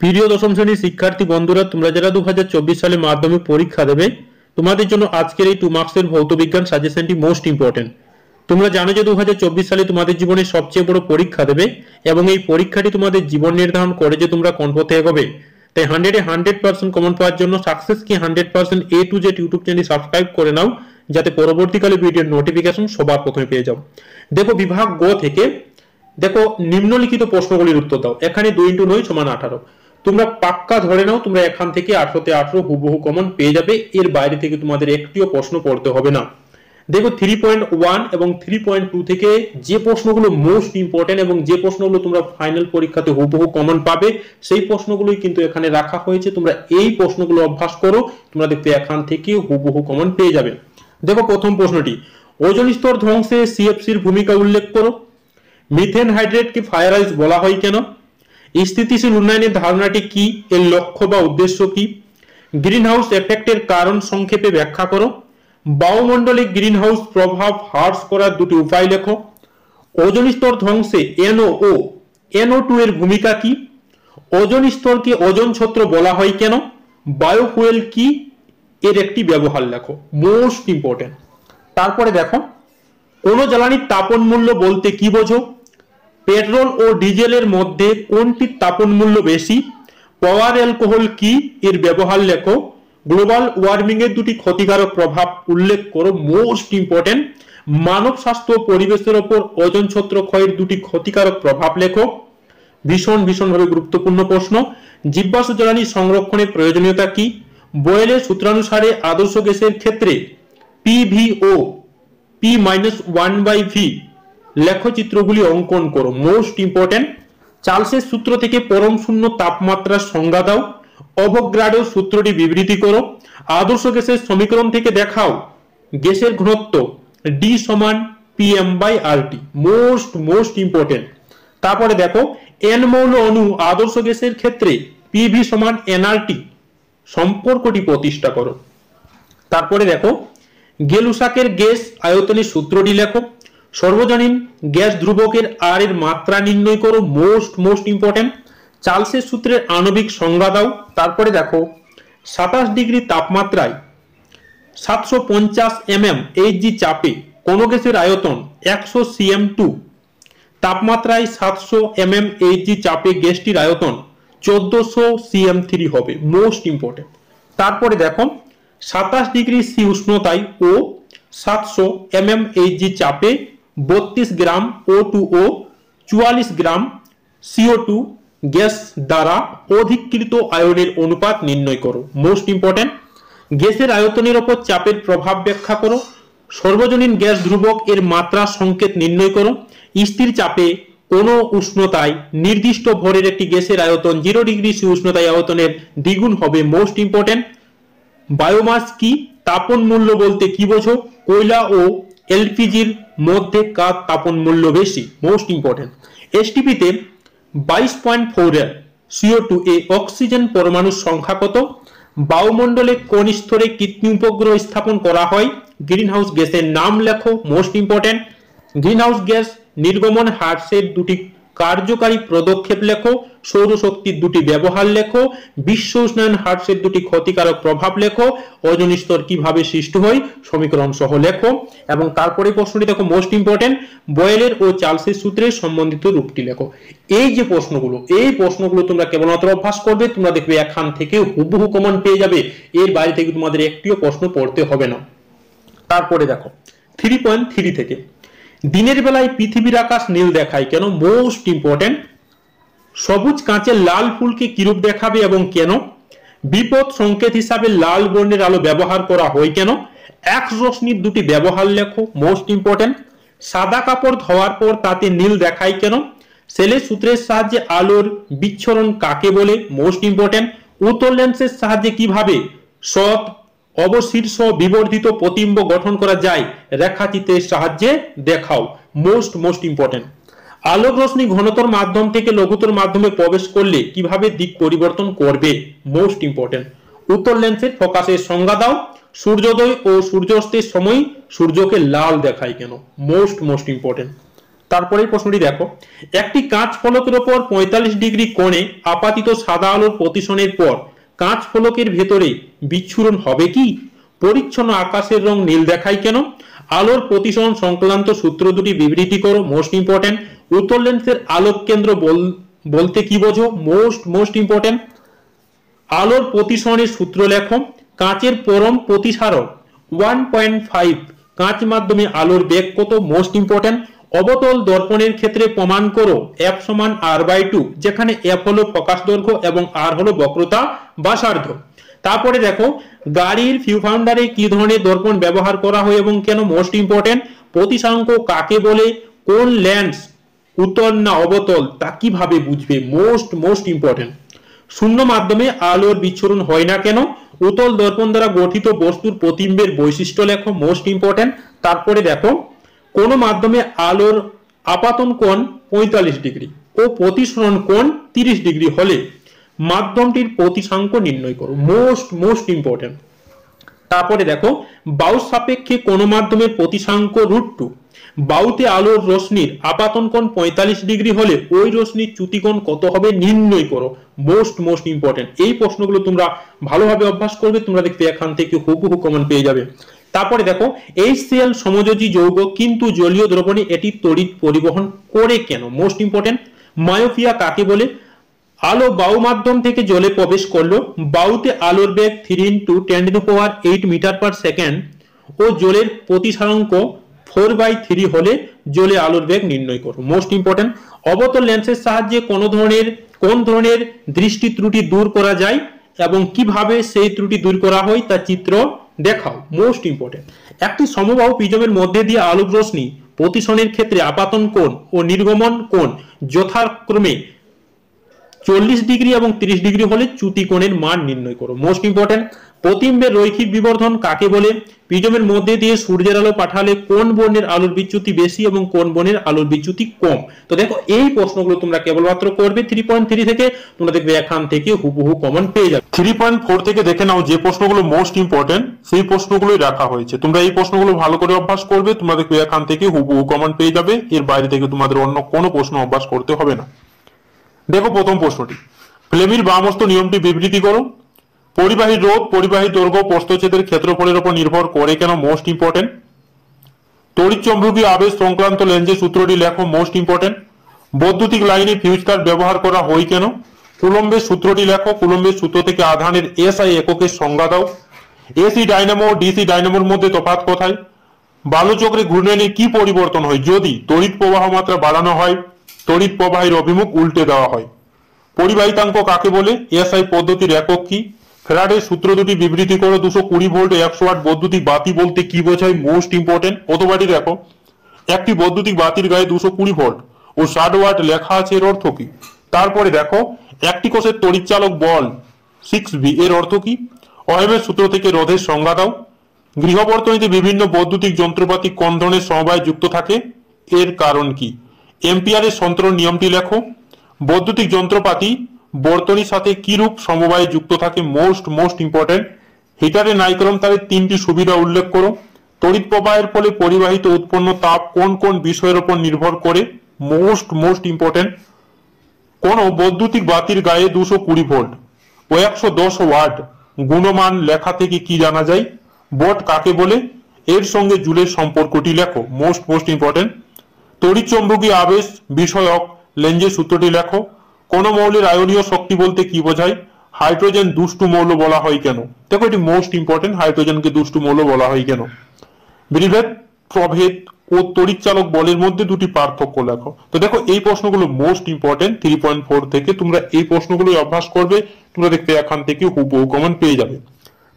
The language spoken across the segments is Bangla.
প্রিয় দশম শ্রেণীর শিক্ষার্থী বন্ধুরা, তোমরা যারা 2024 সালে মাধ্যমিক পরীক্ষা দেবে, তোমাদের জন্য আজকের এই 2 মার্কসের ভৌতবিজ্ঞান সাজেশনটি মোস্ট ইম্পর্টেন্ট। তোমরা জানো যে 2024 সালে তোমাদের জীবনে সবচেয়ে বড় পরীক্ষা দেবে এবং এই পরীক্ষাটি তোমাদের জীবন নির্ধারণ করে যে তোমরা কোন পথে এগোবে। তাই 100% কমন পাওয়ার জন্য সাকসেস কি 100% A to Z YouTube channel subscribe করে নাও, যাতে পরবর্তীকালে ভিডিওর নোটিফিকেশন সবার প্রথমে পেয়ে যাও। দেখো বিভাগ গ থেকে দেখো নিম্নলিখিত প্রশ্নগুলির উত্তর দাও। এখানে 2 × 9 = 18। তোমরা পাক্কা ধরে নাও তোমরা এখান থেকে 18 তে 18 হুবহু কমন পেয়ে যাবে। এর বাইরে থেকে তোমাদের একটিও প্রশ্ন পড়তে হবে না। দেখো 3.1 এবং 3.2 থেকে যে প্রশ্নগুলো মোস্ট ইম্পর্টেন্ট এবং যে প্রশ্নগুলো তোমরা ফাইনাল পরীক্ষাতে হুবহু কমন পাবে সেই প্রশ্নগুলোই কিন্তু এখানে রাখা হয়েছে। তোমরা এই প্রশ্নগুলো অভ্যাস করো, তোমরা দেখবে এখান থেকে হুবহু কমন পেয়ে যাবে। দেখো প্রথম প্রশ্নটি, ওজোন স্তর ধ্বংসে সিএফসির ভূমিকা উল্লেখ করো। মিথেন হাইড্রেটকে ফায়ার আইস বলা হয় কেন? স্থিতিশীল উন্নয়নের ধারণাটি কি, এর লক্ষ্য বা উদ্দেশ্য কি? গ্রিনহাউস এফেক্টের কারণ সংক্ষেপে ব্যাখ্যা করো। বায়ুমণ্ডলে গ্রিনহাউস প্রভাব হ্রাস করার দুটি উপায় লেখো। ওজোন স্তর ধ্বংসে NO2 এর ভূমিকা কি? ওজোন স্তরকে ওজোন ছত্র বলা হয় কেন? বায়োফুয়েল কি, এর একটি ব্যবহার লেখো। Most important. তারপরে দেখো, কোন জ্বালানির তাপন মূল্য বলতে কি বোঝো? পেট্রোল ও ডিজেলের মধ্যে কোনটির তাপন মূল্য বেশি? পাওয়ার অ্যালকোহল কি, এর ব্যবহার লেখো। গ্লোবাল ওয়ার্মিং এর দুটি ক্ষতিকারক প্রভাব উল্লেখ করো। Most important. মানব স্বাস্থ্য ও পরিবেশের উপর ওজোন ছত্র ক্ষয়ের দুটি ক্ষতিকারক প্রভাব লেখো। ভীষণভাবে গুরুত্বপূর্ণ প্রশ্ন। জীবাশ্ম জ্বালানি সংরক্ষণের প্রয়োজনীয়তা কি? বয়েলের সূত্রানুসারে আদর্শ গ্যাসের ক্ষেত্রে PVO P-1/V লেখচিত্রগুলি অঙ্কন করো। Most important. চার্লসের সূত্র থেকে পরম শূন্য তাপমাত্রার সংজ্ঞা দাও। অ্যাভোগাড্রো সূত্রটি বিবৃতি করো। আদর্শ গ্যাসের সমীকরণ থেকে দেখাও গ্যাসের ঘনত্ব D = PM/RT। Most important. তারপরে দেখো, N মৌল অণু আদর্শ গ্যাসের ক্ষেত্রে PV = nRT সম্পর্কটি প্রতিষ্ঠা করো। তারপরে দেখো, গেলুসাকের গ্যাস আয়তনের সূত্রটি লেখো। সর্বজনীন গ্যাস ধ্রুবকের R এর মাত্রা নির্ণয় করো। Most important. চার্লসের সূত্রের আণবিক সংজ্ঞা দাও। তারপরে দেখো, 27 ডিগ্রি তাপমাত্রায় 750 mm Hg চাপে কোন গ্যাসের আয়তন 100 cm2, তাপমাত্রায় 700 mm Hg চাপে গ্যাসটির আয়তন 1400 cm3 হবে। Most important. তারপরে দেখো, 27 ডিগ্রি সি উষ্ণতায় ও 700 mm Hg চাপে 32 গ্রাম O2O 44 গ্রাম CO2 গ্যাস দ্বারা অধিকৃত আয়নের অনুপাত নির্ণয় করো। Most important. গ্যাসের আয়তনের উপর চাপের প্রভাব ব্যাখ্যা করো। সর্বজনীন গ্যাস ধ্রুবক এর মাত্রা সংকেত নির্ণয় করো। স্থির চাপে কোন উষ্ণতায় নির্দিষ্ট ভরের একটি গ্যাসের আয়তন 0 ডিগ্রি সি উষ্ণতায় আয়তনের দ্বিগুণ হবে। Most important. বায়োমাস কি, তাপন মূল্য বলতে কি বোঝো? কয়লা ও এলপিজির মধ্যে কার তাপন মূল্য বেশি? Most important. এসটিপিতে 22.4 CO2 এ অক্সিজেন পরমাণুর সংখ্যা কত? বায়ুমণ্ডলে কোন স্তরে কৃত্রিম উপগ্রহ স্থাপন করা হয়? গ্রিনহাউস গ্যাসের নাম লেখো। Most important. গ্রিনহাউস গ্যাস নির্গমন হ্রাসের দুটি কার্যকারী পদক্ষেপ লেখো। সৌরশক্তির দুটি ব্যবহার লেখো। বিশ্ব উষ্ণায়ন হ্রাসের দুটি ক্ষতিকারক প্রভাব লেখো। ওজোন স্তর কিভাবে সৃষ্টি হয় সমীকরণ সহ লেখো। এবং তারপরে প্রশ্নটি দেখো, মোস্ট ইম্পর্টেন্ট। বয়েলের ও চার্লসের সূত্রের সম্বন্ধিত রূপটি লেখো। এই যে প্রশ্নগুলো তোমরা কেবলমাত্র অভ্যাস করবে, তোমরা দেখবে এখান থেকে হুবহু কমন পেয়ে যাবে। এর বাইরে থেকে তোমাদের একটিও প্রশ্ন পড়তে হবে না। তারপরে দেখো 3.3 থেকে, দিনের বেলায় পৃথিবীর আকাশ নীল দেখায় কেন? Most important. সবুজ কাঁচের লাল ফুলকে কিরূপ দেখাবে এবং কেন? বিপদ সংকেত হিসাবে লাল বর্ণের আলো ব্যবহার করা হয় কেন? এক্স রশ্মির দুটি ব্যবহার লেখো। Most important. সাদা কাপড় ধোয়ার পর তাতে নীল দেখায় কেন? সেলের সূত্রের সাহায্যে আলোর বিচ্ছুরণ কাকে বলে? Most important. উত্তর লেন্সের সাহায্যে কিভাবে সৎ অবশীর্ষ বিবর্ধিত প্রতিবিম্ব গঠন করা যায় রেখাচিত্রের সাহায্যে দেখাও। Most important. আলোক রশ্মি ঘনতর মাধ্যম থেকে লঘুতর মাধ্যমে প্রবেশ করলে কিভাবে দিক পরিবর্তন করবে? Most important. উত্তর লেন্সের ফোকাসের সংজ্ঞা দাও। সূর্যোদয় ও সূর্যাস্তের সময় সূর্যকে লাল দেখায় কেন? Most important. তারপরের প্রশ্নটি দেখো, একটি কাঁচ ফলকের উপর 45 ডিগ্রি কোণে আপাতিত সাদা আলোর প্রতিসনের পর কাঁচ ফলকের ভেতরে বিচ্ছুরণ হবে কি? পরিচ্ছন্ন আকাশের রং নীল দেখায় কেন? আলোর প্রতিসরণ সংক্রান্ত সূত্র দুটি বিবৃতি করো। Most important. উত্তর লেন্সের আলোক কেন্দ্র বলতে কি বোঝো? Most important. আলোর প্রতিসরণের সূত্র লেখো। কাঁচের পরম প্রতিসারক 1.5। কাঁচ মাধ্যমে আলোর বেগ কত? Most important. অবতল দর্পণের ক্ষেত্রে প্রমাণ করো F সমান R/2, যেখানে F হলো ফোকাস দৈর্ঘ্য এবং R হলো বক্রতা ব্যাসার্ধ। তারপরে দেখো, গাড়ির ভিউফাইন্ডারে কি ধরনের দর্পণ ব্যবহার করা হয় এবং কেন? Most important. প্রতিসাঙ্ক কাকে বলে? কোন লেন্স উত্তল না অবতল তা কিভাবে বুঝবে? Most important. শূন্য মাধ্যমে আলোর বিচ্ছুরণ হয় না কেন? উত্তল দর্পণ দ্বারা গঠিত বস্তুর প্রতিবিম্বের বৈশিষ্ট্য লেখো। Most important. তারপরে দেখো, কোন মাধ্যমে আলোর আপাতন কোণ 45 ডিগ্রি ও প্রতিসরণ কোণ 30 ডিগ্রি হলে মাধ্যমটির প্রতিসাঙ্ক নির্ণয় করো। Most important. তারপরে দেখো, বায়ু সাপেক্ষে কোন মাধ্যমের প্রতিসাঙ্ক √2। বায়ুতে আলোর রশ্মির আপাতন কোণ 45 ডিগ্রি হলে ওই রশ্মির চ্যুতিকোণ কত হবে নির্ণয় করো। Most important. এই প্রশ্নগুলো তোমরা ভালোভাবে অভ্যাস করবে, তোমরা দেখবে এখান থেকে হুবহু কমন পেয়ে যাবে। তারপরে দেখো, HCl সমযোজী যৌগ কিন্তু জলীয় দ্রবণে এটি তড়িৎ পরিবহন করে কেন? Most important. মায়োপিয়া কাকে বলে? আলো বায়ু মাধ্যম থেকে জলে প্রবেশ করলো, বায়ুতে আলোর বেগ 3 × 10⁸ মিটার/সেকেন্ড ও জলের প্রতিসারাঙ্ক 4/3 হলে জলে আলোর বেগ নির্ণয় করো। Most important. অবতল লেন্সের সাহায্যে কোন ধরনের দৃষ্টি ত্রুটি দূর করা যায় এবং কিভাবে সেই ত্রুটি দূর করা হয় তা চিত্র দেখাও। Most important. একটি সমবাহু প্রিজমের মধ্যে দিয়ে আলোক রশ্মি প্রতিসরণের ক্ষেত্রে আপাতন কোণ ও নির্গমন কোণ যথাক্রমে 40 ডিগ্রি এবং 30 ডিগ্রি হলে চ্যুতি কোণের মান নির্ণয় করো। Most important. প্রতিবিম্বের রৈখিক বিবর্ধন কাকে বলে? প্রিজমের মধ্যে দিয়ে সূর্যের আলো পাঠালে কোন বর্ণের আলোর বিচ্যুতি বেশি এবং কোন বর্ণের আলোর বিচ্যুতি কম? তো দেখো, এই প্রশ্নগুলো তোমরা কেবলমাত্র করবে 3.3 থেকে, তোমরা দেখবে এখান থেকে হুবহু কমন পেয়ে যাবে। 3.4 থেকে দেখে নাও যে প্রশ্নগুলো মোস্ট ইম্পর্টেন্ট সেই প্রশ্নগুলোই রাখা হয়েছে। তোমরা এই প্রশ্নগুলো ভালো করে অভ্যাস করবে, তোমরা দেখবে এখান থেকে হুবহু কমন পেয়ে যাবে। এর বাইরে থেকে তোমাদের অন্য কোনো প্রশ্ন অভ্যাস করতে হবে না। দেখো প্রথম প্রশ্নটি, ফ্লেমির বামহস্ত নিয়মটি বিবৃতি করো। পরিবাহী রোধ, পরিবাহী দৈর্ঘ্য প্রস্থচ্ছেদের ক্ষেত্রফলের উপর নির্ভর করে কেন? Most important. তড়িৎচুম্বকীয় আবেশ সংক্রান্ত লেন্সের সূত্রটি লেখো। Most important. বৈদ্যুতিক লাইনে ফিউজ তার ব্যবহার করা হয় কেন? কুলম্বের সূত্রটি লেখো। কুলম্বের সূত্র থেকে আধানের SI এককের সংজ্ঞা দাও। AC ডাইনামো ও DC ডাইনামোর মধ্যে তফাৎ কোথায়? বালুচক্রে ঘূর্ণনের কি পরিবর্তন হয় যদি তড়িৎ প্রবাহ মাত্রা বাড়ানো হয়, তড়িৎ প্রবাহের অভিমুখ উল্টে দেওয়া হয়? পরিবাহিতাঙ্ক কাকে বলে? SI পদ্ধতির একক কি? ফ্যারাডের সূত্র দুটি বিবৃতি করো। 220 ভোল্ট 100 ওয়াট বৈদ্যুতিক বাতি বলতে কি বোঝায়? Most important. অথবাটি দেখো, একটি বৈদ্যুতিক বাতির গায়ে 220 ভোল্ট ও 60 ওয়াট লেখা আছে, এর অর্থ কি? তারপরে দেখো, একটি কোষের তড়িৎচালক বল 6V এর অর্থ কি? ওহমের সূত্র থেকে রোধের সংজ্ঞা দাও। গৃহবর্তনীতে বিভিন্ন বৈদ্যুতিক যন্ত্রপাতি কোন ধরনের সমবায়ে যুক্ত থাকে, এর কারণ কি? এম্পিয়ারের সন্তরণ নিয়মটি লেখো। বৈদ্যুতিক যন্ত্রপাতি বর্তনীর সাথে কি রূপ সমবায়ে যুক্ত থাকে? Most important. হিটারের নাইক্রম তারের 3টি সুবিধা উল্লেখ করো। তড়িৎ প্রবাহের ফলে পরিবাহিত উৎপন্ন তাপ কোন কোন বিষয়ের উপর নির্ভর করে? Most important. কোন বৈদ্যুতিক বাতির গায়ে 220 ভোল্ট ও 110 ওয়াট গুণমান লেখা থেকে কি জানা যায়? বট কাকে বলে? এর সঙ্গে জুলের সম্পর্কটি লেখো। Most important. তড়িৎচুম্বকীয় আবেশ বিষয়ক লেন্সের সূত্রটি লেখো। কোন মৌলের আয়নীয় শক্তি বলতে কি বোঝায়? হাইড্রোজেন দুষ্টু মৌল বলা হয় কেন? দেখো, এটি মোস্ট ইম্পর্টেন্ট। হাইড্রোজেনকে দুষ্টু মৌল বলা হয় কেন? বিভেদ, প্রভেদ ও তড়িৎচালক বলের মধ্যে দুটি পার্থক্য লেখো। তো দেখো, এই প্রশ্নগুলো মোস্ট ইম্পর্টেন্ট। 3.4 থেকে তোমরা এই প্রশ্নগুলো অভ্যাস করবে, তোমরা দেখবে এখান থেকে হুবহু কমন পেয়ে যাবে।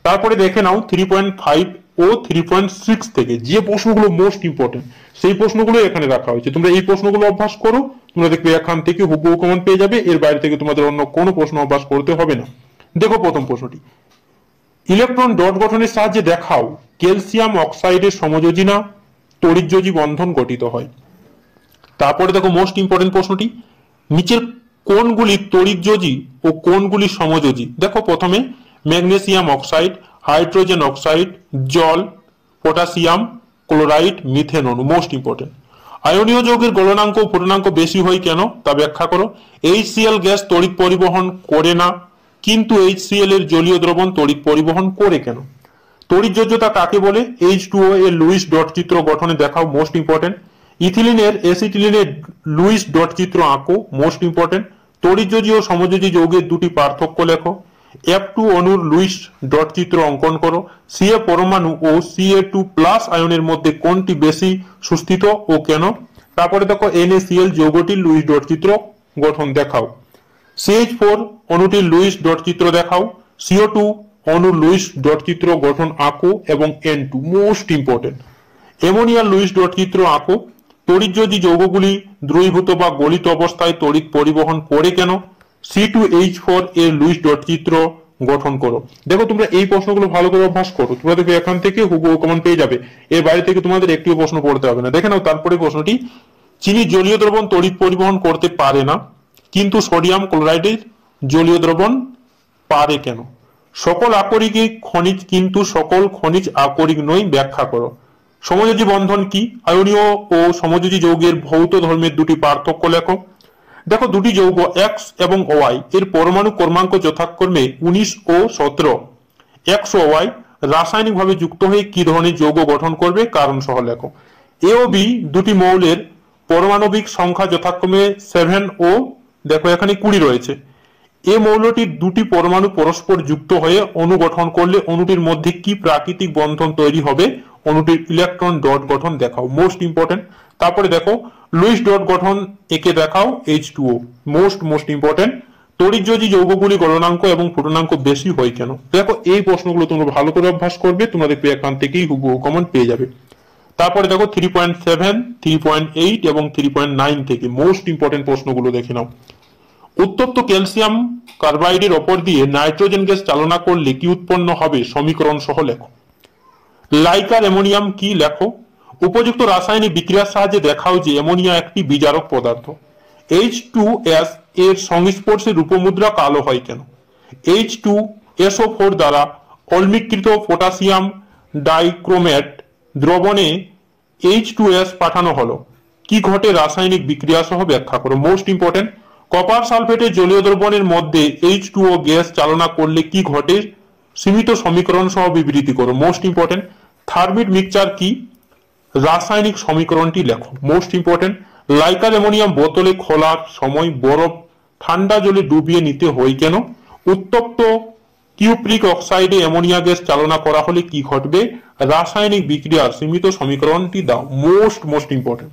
তারপরে দেখে নাও 3.5 ও 3.6 থেকে যে প্রশ্নগুলো মোস্ট ইম্পর্টেন্ট সেই প্রশ্নগুলো এখানে রাখা হয়েছে। তোমরা এই প্রশ্নগুলো অভ্যাস করো, তোমরা দেখবে এখান থেকে হুবহু কমন পেয়ে যাবে। এর বাইরে থেকে তোমাদের অন্য কোনো প্রশ্ন অভ্যাস করতে হবে না। দেখো প্রথম প্রশ্নটি, ইলেকট্রন ডট গঠনের সাহায্যে দেখাও ক্যালসিয়াম অক্সাইডের সমযোজী না তড়িৎযোজী বন্ধন গঠিত হয়। তারপরে দেখো মোস্ট ইম্পর্টেন্ট প্রশ্নটি, নিচের কোনগুলি তড়িৎযোজী ও কোনগুলি সমযোজী? দেখো প্রথমে ম্যাগনেসিয়াম অক্সাইড, হাইড্রোজেন অক্সাইড, জল, পটাশিয়াম ক্লোরাইড, মিথেন অণু। Most important. আয়নীয় যৌগের গলনাঙ্ক ও পূর্ণাঙ্ক বেশি হয় কেন তা ব্যাখ্যা করো। HCl গ্যাস তড়িৎ পরিবহন করে না, কিন্তু HCl এর জলীয় দ্রবণ তড়িৎ পরিবহন করে কেন? তড়িৎযোজ্যতা কাকে বলে? H2O এর লুইস ডট চিত্র গঠনে দেখাও, মোস্ট ইম্পর্টেন্ট। ইথিলিনের অ্যাসিটিলিনের লুইস ডট চিত্র আঁকো, মোস্ট ইম্পর্টেন্ট। তড়িৎযোজী ও সমযোজী যৌগের দুটি পার্থক্য লেখো। F2 অণুর লুইস ডট চিত্র অঙ্কন করো। Ca পরমাণু ও Ca2+ আয়নের মধ্যে কোনটি বেশি সুস্থিত ও কেন? তারপরে দেখো NaCl যৌগটির লুইস ডট চিত্র গঠন দেখাও। CH4 অণুটির লুইস ডট চিত্র দেখাও। CO2 অণুর লুইস ডট চিত্র গঠন আঁকো এবং N2 মোস্ট ইম্পর্টেন্ট। অ্যামোনিয়ার লুইস ডট চিত্র আঁকো। তড়িৎযোজী যৌগগুলি দ্রবীভূত বা গলিত অবস্থায় তড়িৎ পরিবহন করে কেন? C2H4 এর লুইস ডট চিত্র গঠন করো। দেখো তোমরা এই প্রশ্নগুলো ভালো করে অভ্যাস করো, তোমরা দেখো এখান থেকে হুবহু কমন পেয়ে যাবে, এর বাইরে থেকে তোমাদের একটিও প্রশ্ন পড়তে হবে না। দেখে নাও তারপরে প্রশ্নটি, চিনি জলীয় দ্রবণ তড়িৎ পরিবহন করতে পারে না, কিন্তু সোডিয়াম ক্লোরাইডের জলীয় দ্রবণ পারে কেন? সকল আকরিক খনিজ কিন্তু সকল খনিজ আকরিক নয়, ব্যাখ্যা করো। সমযোজী বন্ধন কি? আয়নীয় ও সমযোজী যৌগের ভৌত ধর্মের দুটি পার্থক্য লেখো। দেখো দুটি যৌগ X এবং Y এর পরমাণু ক্রমাঙ্ক যথাক্রমে 19 ও 17। X ও Y রাসায়নিকভাবে যুক্ত হয়ে কি ধরনের যৌগ গঠন করবে, কারণ সহ লেখো। A ও B দুটি মৌলের পারমাণবিক সংখ্যা যথাক্রমে 7 ও দেখো এখানে 20 রয়েছে। এ মৌলটির দুটি পরমাণু পরস্পর যুক্ত হয়ে অণু গঠন করলে অণুটির মধ্যে কি প্রাকৃতিক বন্ধন তৈরি হবে? অণুটির ইলেকট্রন ডট গঠন দেখাও, মোস্ট ইম্পর্টেন্ট। তারপরে দেখো লুইস ডট গঠন একে দেখাও, H2O মোস্ট ইম্পর্টেন্ট। তড়িৎযোজী যৌগগুলি গলনাঙ্ক এবং পূর্ণাঙ্ক বেশি হয় কেন? দেখো এই প্রশ্নগুলো তোমরা ভালো করে অভ্যাস করবে, তোমরা দেখবে এখান থেকেই হুবহু কমন পেয়ে যাবে। তারপরে দেখো 3.7, 3.8 এবং 3.9 থেকে মোস্ট ইম্পর্টেন্ট প্রশ্নগুলো দেখে নাও। উত্তপ্ত ক্যালসিয়াম কার্বাইডের ওপর দিয়ে নাইট্রোজেন গ্যাস চালনা করলে কি উৎপন্ন হবে, সমীকরণ সহ লেখো। লাইকার অ্যামোনিয়াম কি, লেখো। উপযুক্ত রাসায়নিক বিক্রিয়ার সাহায্যে দেখাও যে অ্যামোনিয়া একটি বিজারক পদার্থ। H2S এর সংস্পর্শে রূপমুদ্রা কালো হয় কেন? H2SO4 দ্বারা অম্লীকৃত পটাশিয়াম ডাইক্রোমেট দ্রবণে H2S পাঠানো হলো, কি ঘটে রাসায়নিক বিক্রিয়া সহ ব্যাখ্যা করো, মোস্ট ইম্পর্টেন্ট। কপার সালফেটের জলীয় দ্রবণের মধ্যে H2O গ্যাস চালনা করলে কি ঘটে, সীমিত সমীকরণ সহ বিবৃতি করো, মোস্ট ইম্পর্টেন্ট। থার্মিট মিক্সচার কি, রাসায়নিক সমীকরণটি লেখো, মোস্ট ইম্পর্টেন্ট। লাইকার অ্যামোনিয়াম বোতলে খোলার সময় বরফ ঠান্ডা জলে ডুবিয়ে নিতে হয় কেন? উত্তপ্ত কিউপ্রিক অক্সাইডে অ্যামোনিয়া গ্যাস চালনা করা হলে কি ঘটবে, রাসায়নিক বিক্রিয়ার সীমিত সমীকরণটি দাও, মোস্ট ইম্পর্টেন্ট।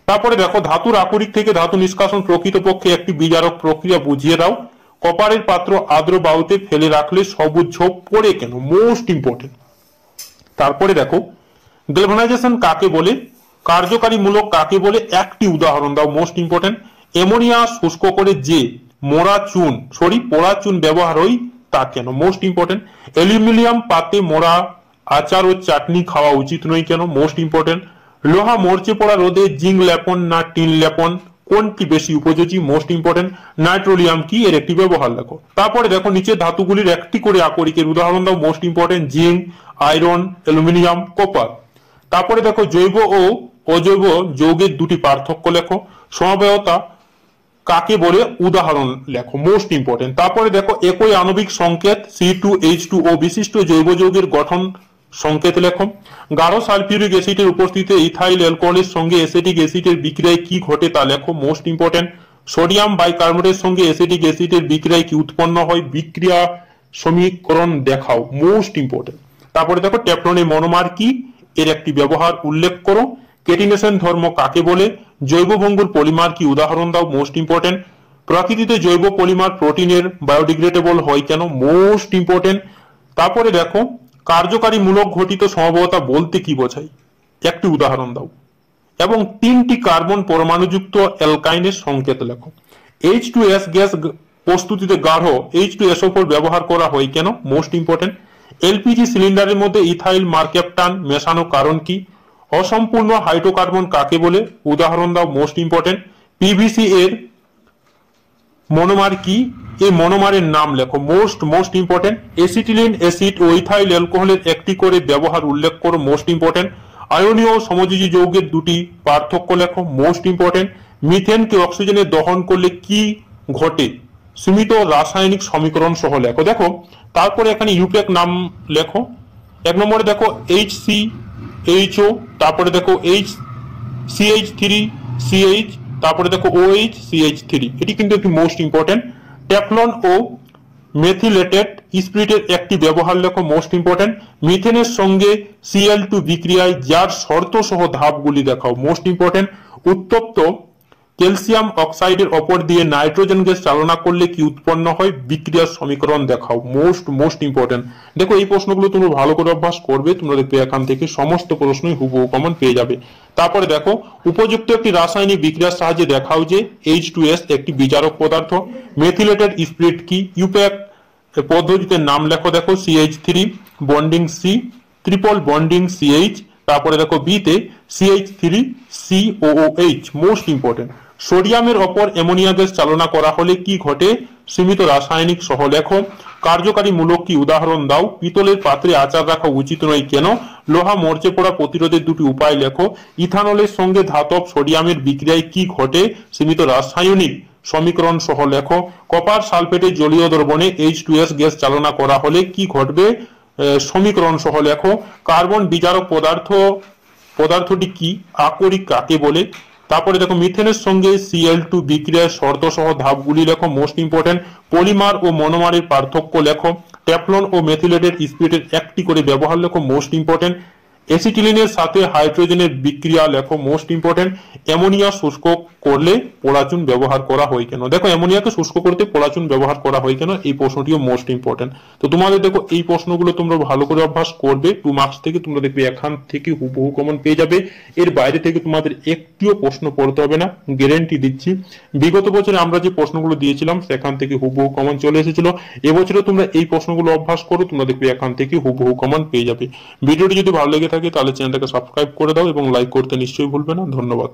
তারপরে দেখো ধাতুর আকরিক থেকে ধাতু নিষ্কাশন প্রকৃতপক্ষে একটি বিজারক প্রক্রিয়া, বুঝিয়ে দাও। কপারের পাত্র আর্দ্র বায়ুতে ফেলে রাখলে সবুজ ঝোপ পড়ে কেন, মোস্ট ইম্পর্টেন্ট। তারপরে দেখো গ্যালভানাইজেশন কাকে বলে, কার্যকারী মূলক কাকে বলে, একটি উদাহরণ দাও, মোস্ট ইম্পর্টেন্ট। অ্যামোনিয়া শুষ্ক করে যে পোড়া চুন ব্যবহার হয় তা কেন, মোস্ট ইম্পর্টেন্ট। অ্যালুমিনিয়াম পাতে মোড়া আচার ও চাটনি খাওয়া উচিত নয় কেন, মোস্ট ইম্পর্টেন্ট। লোহা মরচে পড়া রোদে জিঙ্ক লেপন না টিন লেপন কোনটি বেশি উপযোগী, মোস্ট ইম্পর্টেন্ট। নাইট্রোলিয়াম কি, এর একটি ব্যবহার লেখো। তারপরে দেখো নিচে ধাতুগুলির একটি করে আকরিকের উদাহরণ দাও, most important. Zinc, iron, aluminium, copper. তারপরে দেখো জৈব ও অজৈব যৌগের দুটি পার্থক্য লেখো। সমবায়তা কাকে বলে, উদাহরণ লেখো, মোস্ট ইম্পর্টেন্ট। তারপরে দেখো একই আণবিক সংকেত C2H2O বিশিষ্ট জৈব যৌগের গঠন সংকেত লেখো। গাঢ় সালফিউরিক অ্যাসিডের উপস্থিতিতে ইথাইল অ্যালকোহলের সঙ্গে অ্যাসিটিক অ্যাসিডের বিক্রিয়ায় কি ঘটে তা লেখো, মোস্ট ইম্পর্টেন্ট। সোডিয়াম বাইকার্বনেটের সঙ্গে অ্যাসিটিক অ্যাসিডের বিক্রিয়ায় কি উৎপন্ন হয়, বিক্রিয়া সমীকরণ দেখাও, মোস্ট ইম্পর্টেন্ট। তারপরে দেখো টেফলনের মনোমার কি, এর একটি ব্যবহার উল্লেখ করো। কেটিনেশন ধর্ম কাকে বলে, জৈব ভঙ্গুর পলিমার কি, উদাহরণ দাও, মোস্ট ইম্পর্টেন্ট। প্রকৃতিতে জৈব পলিমার প্রোটিনের বায়োডিগ্রেডেবল হয় কেন, মোস্ট ইম্পর্টেন্ট। তারপরে দেখো কার্যকারী মূলক ঘটিত সমবায়তা বলতে কি বোঝায়, একটি উদাহরণ দাও। এবং 3টি কার্বন পরমাণুযুক্ত অ্যালকাইনের সংকেত লেখো। H2S গ্যাস প্রস্তুতিতে গাঢ় H2SO4 ব্যবহার করা হয় কেন, মোস্ট ইম্পর্টেন্ট। এলপিজি সিলিন্ডারের মধ্যে ইথাইল মার্কেপটান মেশানো কারণ কি, অসম্পূর্ণ হাইড্রোকার্বন কাকে বলে, উদাহরণ দাও, মোস্ট ইম্পর্টেন্ট। পিভিসি এর মনোমার কি, এই মনোমারের নাম লেখো, মোস্ট ইম্পর্টেন্ট। এসিটিলিন অ্যাসিড ও ইথাইল অ্যালকোহলের একটি করে ব্যবহার উল্লেখ করো, মোস্ট ইম্পর্টেন্ট। আয়নীয় ও সমযোজী যৌগের দুটি পার্থক্য লেখো, মোস্ট ইম্পর্টেন্ট। মিথেনকে অক্সিজেনে দহন করলে কি ঘটে, সীমিত রাসায়নিক সমীকরণ সহ লেখো। দেখো তারপরে এখানে ইউপ্যাক নাম লেখো। 1 নম্বরে দেখো HCHO, তারপরে দেখো CH3 CH, তারপরে দেখো OH CH3, এটি কিন্তু একটি মোস্ট ইম্পর্টেন্ট। টেফলন ও মেথিলেটেড স্পিরিটের একটি ব্যবহার লেখো, মোস্ট ইম্পর্টেন্ট। মিথেনের সঙ্গে Cl2 বিক্রিয়ায় যার শর্ত সহ ধাপগুলি দেখাও, মোস্ট ইম্পর্টেন্ট। উত্তপ্ত ক্যালসিয়াম অক্সাইডের উপর দিয়ে নাইট্রোজেন গ্যাস চালনা করলে কি উৎপন্ন হয়, বিক্রিয়ার সমীকরণ দেখাও, মোস্ট ইম্পর্টেন্ট। দেখো এই প্রশ্নগুলো তোমরা ভালো করে অভ্যাস করবে, তোমরা দেখবে এখান থেকে সমস্ত প্রশ্নই হুবহু কমন পেয়ে যাবে। তারপরে দেখো উপযুক্ত একটি রাসায়নিক বিক্রিয়ার সাহায্যে দেখাও যে H2S একটি বিজারক পদার্থ। মেথিলেটেড স্পিরিট কি, ইউপ্যাক পদ্ধতিতে নাম লেখো। দেখো CH3 bonding C, triple bonding CH, তারপরে দেখো বি তে CH3 COOH, মোস্ট ইম্পর্টেন্ট। সোডিয়ামের ওপর অ্যামোনিয়া গ্যাস চালনা করা হলে কি ঘটে, সীমিত রাসায়নিক সহ লেখো। কার্যকারী মূলক কি, উদাহরণ দাও। পিতলের পাত্রে আচার রাখা উচিত নয় কেন, লোহা মরচে পড়া প্রতিরোধের দুটি উপায় লেখো। ইথানলের সঙ্গে ধাতব সোডিয়ামের বিক্রিয়ায় কি ঘটে, সীমিত রাসায়নিক সমীকরণ সহ লেখো। কপার সালফেটের জলীয় দ্রবণে H2S গ্যাস চালনা করা হলে কি ঘটবে, সমীকরণ সহ লেখো। কার্বন বিজারক পদার্থটি কি, আকরিক কাকে বলে। তারপরে দেখো মিথেনের সঙ্গে Cl2 বিক্রিয়ার শর্ত সহ ধাপগুলি লেখো, মোস্ট ইম্পর্টেন্ট। পলিমার ও মনোমারের পার্থক্য লেখো। টেফলন ও মেথিলেটেড স্পিরিটের একটি করে ব্যবহার লেখো, মোস্ট ইম্পর্টেন্ট। অ্যাসিটিলিনের সাথে হাইড্রোজেনের বিক্রিয়া লেখো, মোস্ট ইম্পর্টেন্ট। অ্যামোনিয়া শুষ্ক করলে পোড়াচুন ব্যবহার করা হয় কেন, দেখো অ্যামোনিয়াকে শুষ্ক করতে পোড়াচুন ব্যবহার করা হয় কেন, এই প্রশ্নটিও মোস্ট ইম্পর্টেন্ট। তো তোমাদের দেখো এই প্রশ্নগুলো তোমরা ভালো করে অভ্যাস করবে, 2 মার্কস থেকে তোমরা দেখবে এখান থেকে হুবহু কমন পেয়ে যাবে। এর বাইরে থেকে তোমাদের একটিও প্রশ্ন পড়তে হবে না, গ্যারান্টি দিচ্ছি। বিগত বছরে আমরা যে প্রশ্নগুলো দিয়েছিলাম সেখান থেকে হুবহু কমন চলে এসেছিল। এবছরে তোমরা এই প্রশ্নগুলো অভ্যাস করো, তোমরা দেখবে এখান থেকে হুবহু কমন পেয়ে যাবে। ভিডিওটি যদি ভালো লেগে থাকে তাহলে চ্যানেলটাকে সাবস্ক্রাইব করে দাও এবং লাইক করতে নিশ্চয়ই ভুলবে না। ধন্যবাদ।